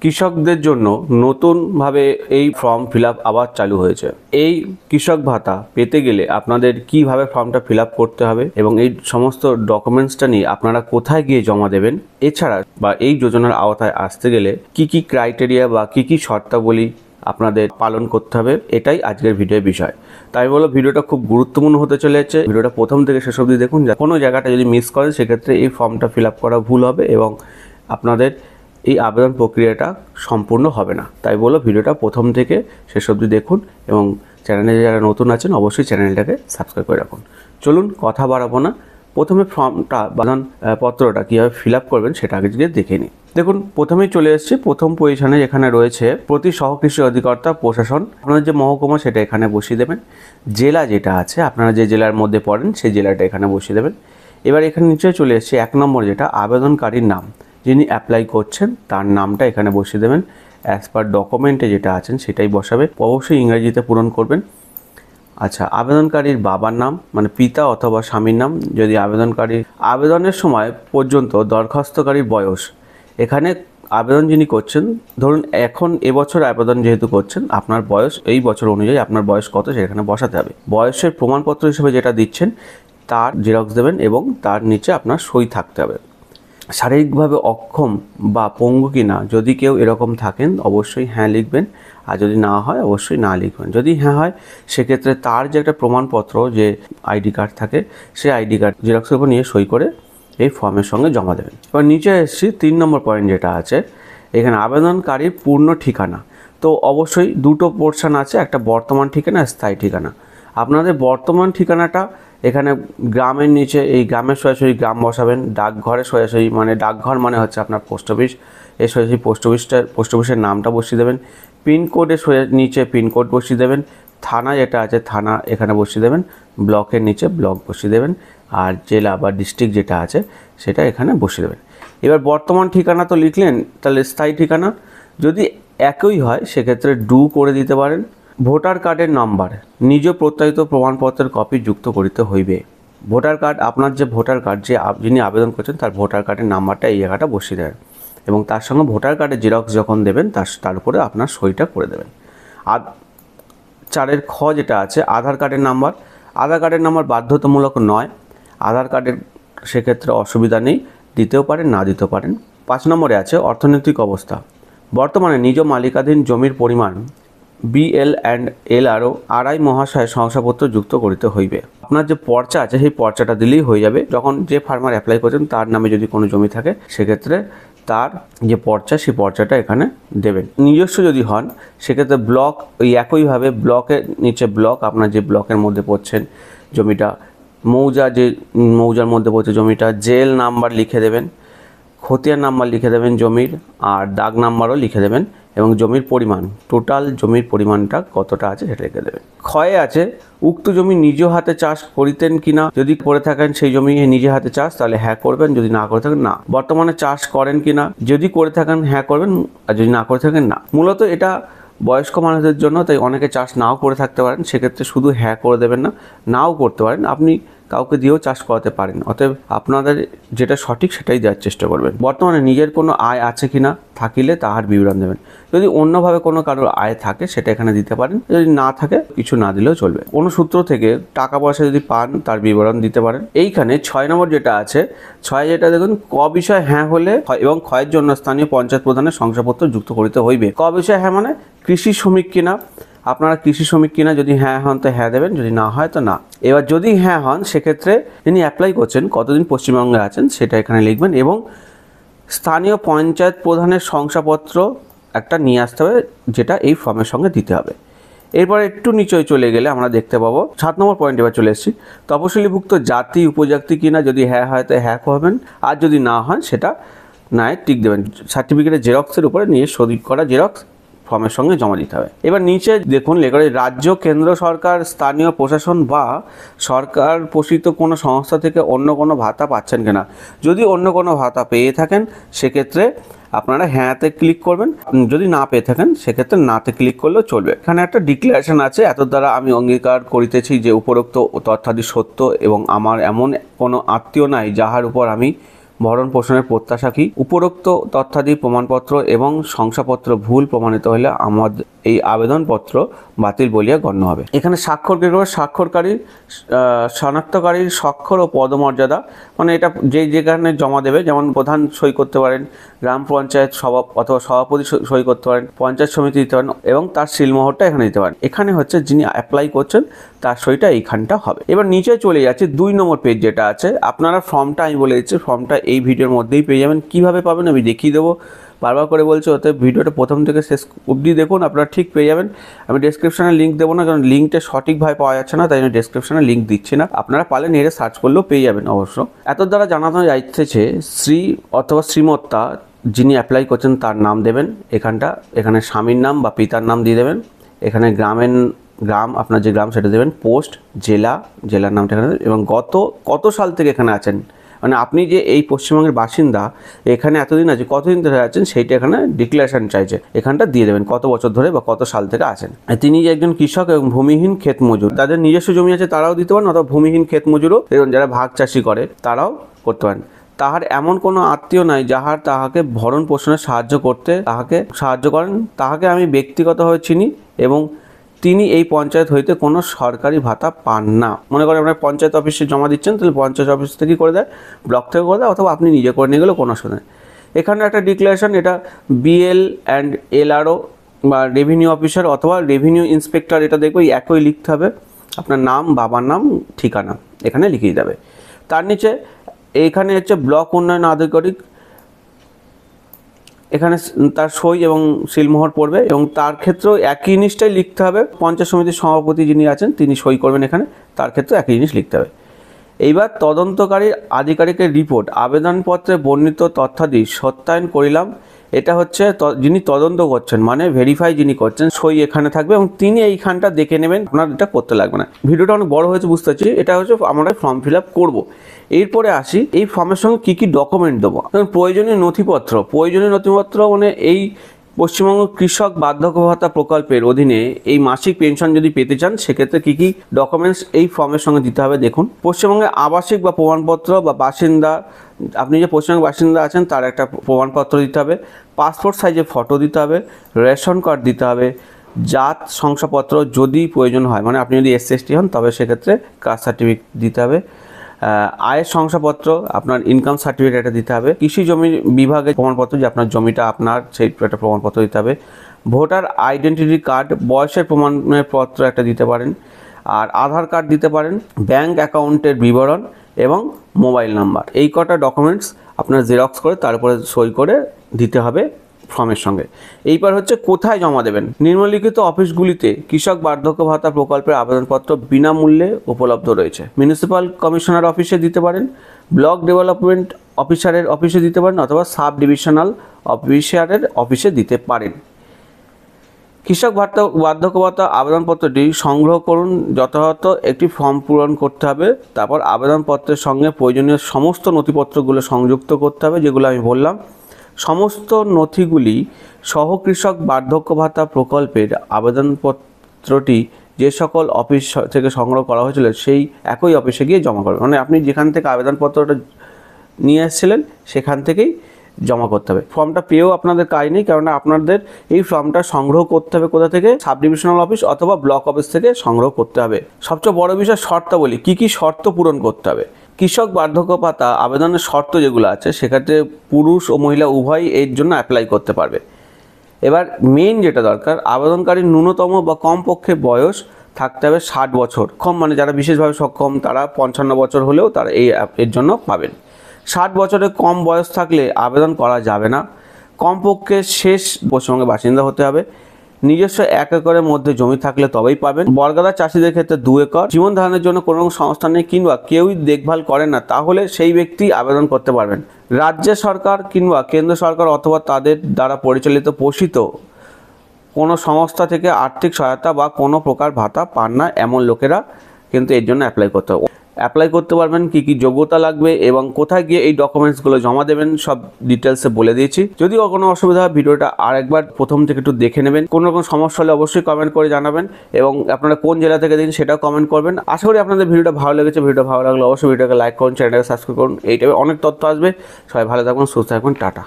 কৃষকদের জন্য নতুনভাবে এই ফর্ম ফিল আপ আবার চালু হয়েছে। এই কৃষক ভাতা পেতে গেলে আপনাদের কিভাবে ফর্মটা ফিল আপ করতে হবে এবং এই সমস্ত ডকুমেন্টসটা নিয়ে আপনারা কোথায় গিয়ে জমা দেবেন, এছাড়া বা এই যোজনার আওতায় আসতে গেলে কি কি ক্রাইটেরিয়া বা কি কি শর্তাবলী আপনাদের পালন করতে হবে, এটাই আজকের ভিডিওর বিষয়। তাই বলো ভিডিওটা খুব গুরুত্বপূর্ণ হতে চলেছে। ভিডিওটা প্রথম থেকে শেষ অবধি দেখুন। কোনো জায়গাটা যদি মিস করেন সেক্ষেত্রে এই ফর্মটা ফিল আপ করা ভুল হবে এবং আপনাদের এই আবেদন প্রক্রিয়াটা সম্পূর্ণ হবে না। তাই বলো ভিডিওটা প্রথম থেকে শেষ অবধি দেখুন এবং চ্যানেলে যারা নতুন আছেন অবশ্যই চ্যানেলটাকে সাবস্ক্রাইব করে রাখুন। চলুন কথা বাড়াবো না, প্রথমে ফর্মটা আবেদন পত্রটা কীভাবে ফিল আপ করবেন সেটা আগে গিয়ে দেখে নিই। দেখুন প্রথমেই চলে এসেছি প্রথম পজিশনে, যেখানে রয়েছে প্রতি সহকৃষি অধিকর্তা প্রশাসন। আপনাদের যে মহকুমা সেটা এখানে বসিয়ে দেবেন। জেলা যেটা আছে আপনারা যে জেলার মধ্যে পড়েন সেই জেলাটা এখানে বসিয়ে দেবেন। এবার এখানে নিচে চলে এসেছে 1 নম্বর, যেটা আবেদনকারীর নাম, যিনি অ্যাপ্লাই করছেন তার নামটা এখানে বসিয়ে দেবেন। অ্যাজ পার ডকুমেন্টে যেটা আছেন সেটাই বসাবে, অবশ্যই ইংরেজিতে পূরণ করবেন। আচ্ছা, আবেদনকারীর বাবার নাম মানে পিতা অথবা স্বামীর নাম, যদি আবেদনকারী আবেদনের সময় পর্যন্ত দরখাস্তকারীর বয়স, এখানে আবেদন যিনি করছেন ধরুন এখন এবছর আবেদন যেহেতু করছেন আপনার বয়স এই বছর অনুযায়ী আপনার বয়স কত সেখানে বসাতে হবে। বয়সের প্রমাণপত্র হিসেবে যেটা দিচ্ছেন তার জেরক্স দেবেন এবং তার নিচে আপনার সই থাকতে হবে। শারীরিকভাবে অক্ষম বা পঙ্গু কিনা যদি কেউ এরকম থাকেন অবশ্যই হ্যাঁ লিখবেন, আর যদি না হয় অবশ্যই না লিখবেন। যদি হ্যাঁ হয় সেক্ষেত্রে তার যে একটা প্রমাণপত্র যে আইডি কার্ড থাকে সেই আইডি কার্ড জেরক্সের উপর নিয়ে সই করে এই ফর্মের সঙ্গে জমা দেবেন। এবার নিচে এসেছি 3 নম্বর পয়েন্ট যেটা আছে, এখানে আবেদনকারীর পূর্ণ ঠিকানা। তো অবশ্যই দুটো পোর্শন আছে, একটা বর্তমান ঠিকানা, স্থায়ী ঠিকানা। আপনাদের বর্তমান ঠিকানাটা এখানে গ্রামের নিচে এই গ্রামের সরাসরি গ্রাম বসাবেন, ডাকঘরে সরাসরি মানে ডাকঘর মানে হচ্ছে আপনার পোস্ট অফিস, এই সরাসরি পোস্ট অফিসের নামটা বসিয়ে দেবেন। পিনকোডের নিচে পিনকোড বসিয়ে দেবেন। থানা যেটা আছে থানা এখানে বসিয়ে দেবেন। ব্লকের নিচে ব্লক বসিয়ে দেবেন। আর জেলা বা ডিস্ট্রিক্ট যেটা আছে সেটা এখানে বসিয়ে দেবেন। এবার বর্তমান ঠিকানা তো লিখলেন, তাহলে স্থায়ী ঠিকানা যদি একই হয় সেক্ষেত্রে ডু করে দিতে পারেন। ভোটার কার্ডের নাম্বার, নিজ প্রত্যায়িত প্রমাণপত্রের কপি যুক্ত করিতে হইবে। ভোটার কার্ড আপনার যে ভোটার কার্ড যে যিনি আবেদন করছেন তার ভোটার কার্ডের নাম্বারটা এই জায়গাটা বসিয়ে দেবেন এবং তার সঙ্গে ভোটার কার্ডের জেরক্স যখন দেবেন তার উপরে আপনার সইটা করে দেবেন। আর 4 খ যেটা আছে আধার কার্ডের নাম্বার, আধার কার্ডের নাম্বার বাধ্যতামূলক নয়। আধার কার্ডের সেক্ষেত্রে অসুবিধা নেই, দিতেও পারেন না দিতেও পারেন। 5 নম্বরে আছে অর্থনৈতিক অবস্থা, বর্তমানে নিজ মালিকাধীন জমির পরিমাণ BL&LRO আড়াই মহাশয় শংসাপত্র যুক্ত করিতে হইবে। আপনার যে পর্চা আছে সেই পর্চাটা দিলেই হয়ে যাবে। যখন যে ফার্মার অ্যাপ্লাই করছেন তার নামে যদি কোনো জমি থাকে সেক্ষেত্রে তার যে পর্চা সেই পর্চাটা এখানে দেবেন। নিজস্ব যদি হন সেক্ষেত্রে ব্লক ওই একইভাবে ব্লকের নিচে ব্লক, আপনার যে ব্লকের মধ্যে পড়ছেন জমিটা, মৌজা যে মৌজার মধ্যে পড়ছে জমিটা, জেল নাম্বার লিখে দেবেন, খতিয়ান নাম্বার লিখে দেবেন জমির, আর দাগ নাম্বারও লিখে দেবেন এবং জমির পরিমাণ টোটাল জমির পরিমাণটা কতটা আছে সেটা লিখে দেবেন। ক্ষয়ে আছে উক্ত জমি নিজ হাতে চাষ করিতেন কিনা, যদি করে থাকেন সেই জমি নিজে হাতে চাষ তাহলে হ্যাঁ করবেন, যদি না করে থাকেন না। বর্তমানে চাষ করেন কিনা, যদি করে থাকেন হ্যাঁ করবেন আর যদি না করে থাকেন না। মূলত এটা বয়স্ক মানুষদের জন্য, তাই অনেকে চাষ নাও করে থাকতে পারেন, সেক্ষেত্রে শুধু হ্যাঁ করে দেবেন না, নাও করতে পারেন, আপনি কাউকে দিয়েও চাষ করাতে পারেন। অতএব আপনাদের যেটা সঠিক সেটাই দেওয়ার চেষ্টা করবেন। বর্তমানে নিজের কোনো আয় আছে কিনা, থাকিলে তাহার বিবরণ দেবেন। যদি অন্যভাবে কোনো কারোর আয় থাকে সেটা এখানে দিতে পারেন, যদি না থাকে কিছু না দিলেও চলবে। কোনো সূত্র থেকে টাকা পয়সা যদি পান তার বিবরণ দিতে পারেন। এইখানে 6 নম্বর যেটা আছে, 6 যেটা দেখুন ক বিষয় হ্যাঁ হলে এবং ক্ষয়ের জন্য স্থানীয় পঞ্চায়েত প্রধানের শংসাপত্র যুক্ত করিতে হইবে। ক বিষয় হ্যাঁ মানে কৃষি শ্রমিক কিনা, আপনারা কৃষি শ্রমিক কিনা, যদি হ্যাঁ হন তো হ্যাঁ দেবেন, যদি না হয় তো না। এবার যদি হ্যাঁ হন সেক্ষেত্রে যিনি অ্যাপ্লাই করছেন কতদিন পশ্চিমবঙ্গে আছেন সেটা এখানে লিখবেন এবং স্থানীয় পঞ্চায়েত প্রধানের শংসাপত্র একটা নিয়ে আসতে হবে, যেটা এই ফর্মের সঙ্গে দিতে হবে। এরপর একটু নিচে চলে গেলে আমরা দেখতে পাবো 7 নম্বর পয়েন্ট এবার চলে এসেছি, তপশিলিভুক্ত জাতি উপজাতি কিনা, যদি হ্যাঁ হয় তো হ্যাঁ করবেন, আর যদি না হয় সেটা না টিক দেবেন। সার্টিফিকেটের জেরক্সের উপরে নিয়ে সই করা জেরক্স ফর্মের সঙ্গে জমা দিতে হবে। এবার নিচে দেখুন লেখা রয়েছে রাজ্য, কেন্দ্র সরকার, স্থানীয় প্রশাসন বা সরকার পোষিত কোনো সংস্থা থেকে অন্য কোনো ভাতা পাচ্ছেন কিনা। যদি অন্য কোনো ভাতা পেয়ে থাকেন সেক্ষেত্রে আপনারা হ্যাঁতে ক্লিক করবেন, যদি না পেয়ে থাকেন সেক্ষেত্রে নাতে ক্লিক করলেও চলবে। এখানে একটা ডিক্লারেশন আছে, এত দ্বারা আমি অঙ্গীকার করিতেছি যে উপরোক্ত তথ্যাদি সত্য এবং আমার এমন কোনো আত্মীয় নাই যাহার উপর আমি ভরণ পোষণের প্রত্যাশা কি, উপরোক্ত তথ্যাদি প্রমাণপত্র এবং শংসাপত্র ভুল প্রমাণিত হলে আমাদের এই আবেদনপত্র বাতিল বলিয়া গণ্য হবে। এখানে স্বাক্ষর কে করবে? স্বাক্ষরকারীর শনাক্তকারীর স্বাক্ষর ও পদমর্যাদা, মানে এটা যেখানে জমা দেবে, যেমন প্রধান সই করতে পারেন, গ্রাম পঞ্চায়েত অথবা সভাপতি সই করতে পারেন, পঞ্চায়েত সমিতি দিতে পারেন এবং তার সিলমোহরটা এখানে দিতে পারেন। এখানে হচ্ছে যিনি অ্যাপ্লাই করছেন তার সইটা এইখানটা হবে। এবার নিচে চলে যাচ্ছে 2 নম্বর পেজ যেটা আছে। আপনারা ফর্মটা, আমি বলে দিচ্ছি, ফর্মটা এই ভিডিওর মধ্যেই পেয়ে যাবেন। কীভাবে পাবেন আমি দেখিয়ে দেবো, বারবার করে বলছি, ওতে ভিডিওটা প্রথম থেকে শেষ অবধি দেখুন, আপনারা ঠিক পেয়ে যাবেন। আমি ডেসক্রিপশনে লিঙ্ক দেবো না, কারণ লিঙ্কটা সঠিকভাবে পাওয়া যাচ্ছে না, তাই জন্য ডেসক্রিপশনে লিঙ্ক দিচ্ছি না। আপনারা পারলে নেটে সার্চ করলেও পেয়ে যাবেন অবশ্য। এত দ্বারা জানানো যাইতেছে শ্রী অথবা শ্রীমত্তা যিনি অ্যাপ্লাই করছেন তার নাম দেবেন এখানে স্বামীর নাম বা পিতার নাম দিয়ে দেবেন। এখানে গ্রাম আপনার যে গ্রাম সেটা দেবেন, পোস্ট, জেলার নামটা এখানে দেবেন, এবং কত সাল থেকে এখানে আছেন, মানে আপনি যে এই পশ্চিমবঙ্গের বাসিন্দা, এখানে এতদিন আছে, কতদিন ধরে আছেন সেইটা এখানে ডিক্লারেশন চাইছে, এখানটা দিয়ে দেবেন কত বছর ধরে বা কত সাল থেকে আছেন। তিনি যে একজন কৃষক এবং ভূমিহীন ক্ষেত মজুর, তাদের নিজস্ব জমি আছে তারাও দিতে পারেন, অথবা ভূমিহীন ক্ষেত মজুরও, এবং যারা ভাগ চাষি করে তারাও করতে পারেন। তাহার এমন কোনো আত্মীয় নাই যাহার তাহাকে ভরণ পোষণে সাহায্য করেন, তাহাকে আমি ব্যক্তিগতভাবে চিনি এবং তিনি এই পঞ্চায়েত হইতে কোনো সরকারি ভাতা পান না। মনে করেন আপনার পঞ্চায়েত অফিসে জমা দিচ্ছেন, তাহলে পঞ্চায়েত অফিস থেকে করে দেয়, ব্লক থেকে করে দেয়, অথবা আপনি নিজে করে নিয়ে গেলেও কোনো অসুবিধা নেই। এখানে একটা ডিক্লারেশন, এটা BL অ্যান্ড LRO বা রেভিনিউ অফিসার অথবা রেভিনিউ ইন্সপেক্টর, এটা দেখবো একই লিখতে হবে। আপনার নাম, বাবার নাম, ঠিকানা এখানে লিখিয়ে যাবে। তার নিচে এখানে হচ্ছে ব্লক উন্নয়ন আধিকারিক, এখানে তার সই এবং সিলমোহর পড়বে, এবং তার ক্ষেত্রেও একই জিনিসটাই লিখতে হবে। পঞ্চায়েত সমিতির সভাপতি যিনি আছেন তিনি সই করবেন এখানে, তার ক্ষেত্রে একই জিনিস লিখতে হবে। এইবার তদন্তকারী আধিকারিকের রিপোর্ট, আবেদনপত্রে বর্ণিত তথ্যাদি সত্যায়ন করিলাম। এটা হচ্ছে যিনি তদন্ত করছেন, মানে ভেরিফাই যিনি করছেন, সই এখানে থাকবে এবং তিনি এইখানটা দেখে নেবেন, আপনার এটা করতে লাগবে না। ভিডিওটা অনেক বড় হয়েছে বুঝতে পারছি, এটা হচ্ছে আমরা ফর্ম ফিল আপ করবো। এরপরে আসি এই ফর্মের সঙ্গে কী কী ডকুমেন্ট দেবো। প্রয়োজনীয় নথিপত্র মানে এই পশ্চিমবঙ্গ কৃষক বার্ধক্য ভাতা প্রকল্পের অধীনে এই মাসিক পেনশন যদি পেতে চান, সেক্ষেত্রে কী কী ডকুমেন্টস এই ফর্মের সঙ্গে দিতে হবে দেখুন। পশ্চিমবঙ্গে আবাসিক বা প্রমাণপত্র বা বাসিন্দা, আপনি যে পশ্চিমবঙ্গের বাসিন্দা আছেন তার একটা প্রমাণপত্র দিতে হবে, পাসপোর্ট সাইজের ফটো দিতে হবে, রেশন কার্ড দিতে হবে, জাত শংসাপত্র যদি প্রয়োজন হয়, মানে আপনি যদি SC/ST হন তবে সেক্ষেত্রে কাস্ট সার্টিফিকেট দিতে হবে, আয়ের শংসাপত্র, আপনার ইনকাম সার্টিফিকেট এটা দিতে হবে, কৃষি জমি বিভাগের প্রমাণপত্র যে আপনার জমিটা আপনার, সেই একটা প্রমাণপত্র দিতে হবে, ভোটার আইডেন্টিটি কার্ড, বয়সের প্রমাণপত্র একটা দিতে পারেন, আর আধার কার্ড দিতে পারেন, ব্যাংক অ্যাকাউন্টের বিবরণ এবং মোবাইল নাম্বার। এই কটা ডকুমেন্টস আপনার জেরক্স করে তারপরে সই করে দিতে হবে ফর্মের সঙ্গে। এইবার হচ্ছে কোথায় জমা দেবেন। নিম্নলিখিত অফিসগুলিতে কৃষক বার্ধক্য ভাতা প্রকল্পের আবেদনপত্র বিনামূল্যে উপলব্ধ রয়েছে। মিউনিসিপ্যাল কমিশনার অফিসে দিতে পারেন, ব্লক ডেভেলপমেন্ট অফিসারের অফিসে দিতে পারেন, অথবা সাব ডিভিশনাল অফিসারের অফিসে দিতে পারেন। কৃষক বার্ধক্য ভাতা আবেদনপত্রটি সংগ্রহ করুন। যথাযথ একটি ফর্ম পূরণ করতে হবে, তারপর আবেদনপত্রের সঙ্গে প্রয়োজনীয় সমস্ত নথিপত্রগুলো সংযুক্ত করতে হবে, যেগুলো আমি বললাম। সমস্ত নথিগুলি সহ কৃষক বার্ধক্য ভাতা প্রকল্পের আবেদনপত্রটি যে সকল অফিস থেকে সংগ্রহ করা হয়েছিল সেই একই অফিসে গিয়ে জমা করবেন। মানে আপনি যেখান থেকে আবেদনপত্রটা নিয়ে এসেছিলেন সেখান থেকেই জমা করতে হবে। ফর্মটা পেয়েও আপনাদের কাজ নেই, কারণ আপনাদের এই ফর্মটা সংগ্রহ করতে হবে কোথা থেকে, সাব ডিভিশনাল অফিস অথবা ব্লক অফিস থেকে সংগ্রহ করতে হবে। সবচেয়ে বড় বিষয় শর্তাবলী, কী কী শর্ত পূরণ করতে হবে। কৃষক বার্ধক্য ভাতা আবেদনের শর্ত যেগুলো আছে, সেক্ষেত্রে পুরুষ ও মহিলা উভয়ই এর জন্য অ্যাপ্লাই করতে পারবে। এবার মেইন যেটা দরকার, আবেদনকারীর ন্যূনতম বা কমপক্ষে বয়স থাকতে হবে 60 বছর, মানে যারা বিশেষভাবে সক্ষম তারা 55 বছর হলেও তারা এর জন্য পাবেন। 60 বছরের কম বয়স থাকলে আবেদন করা যাবে না। কমপক্ষে শেষ পশ্চিমবঙ্গের বাসিন্দা হতে হবে। নিজস্ব 1 একরের মধ্যে জমি থাকলে তবেই পাবেন। বর্গাদা চাষিদের ক্ষেত্রে 2 একর। জীবন ধারণের জন্য কোনো সংস্থা নেই কিংবা কেউই দেখভাল করেন না, তাহলে সেই ব্যক্তি আবেদন করতে পারবেন। রাজ্য সরকার কিংবা কেন্দ্র সরকার অথবা তাদের দ্বারা পরিচালিত পোষিত কোনো সংস্থা থেকে আর্থিক সহায়তা বা কোনো প্রকার ভাতা পান না এমন লোকেরা কিন্তু এর জন্য অ্যাপ্লাই করতে হবে। অ্যাপ্লাই করতে পারবেন, কি কি যোগ্যতা লাগবে এবং কোথায় গিয়ে এই ডকুমেন্টসগুলো জমা দেবেন সব ডিটেলসে বলে দিয়েছি। যদিও কোনো অসুবিধা হয় ভিডিওটা আরেকবার প্রথম থেকে একটু দেখে নেবেন। কোনো রকম সমস্যা হলে অবশ্যই কমেন্ট করে জানাবেন এবং আপনারা কোন জেলা থেকে দিন সেটাও কমেন্ট করবেন। আশা করি আপনাদের ভিডিওটা ভালো লেগেছে। ভিডিওটা ভালো লাগলে অবশ্যই ভিডিওটাকে লাইক করুন, চ্যানেলটাকে সাবস্ক্রাইব করুন। এই টাইপের অনেক তথ্য আসবে। সবাই ভালো থাকুন, সুস্থ থাকুন, টাটা।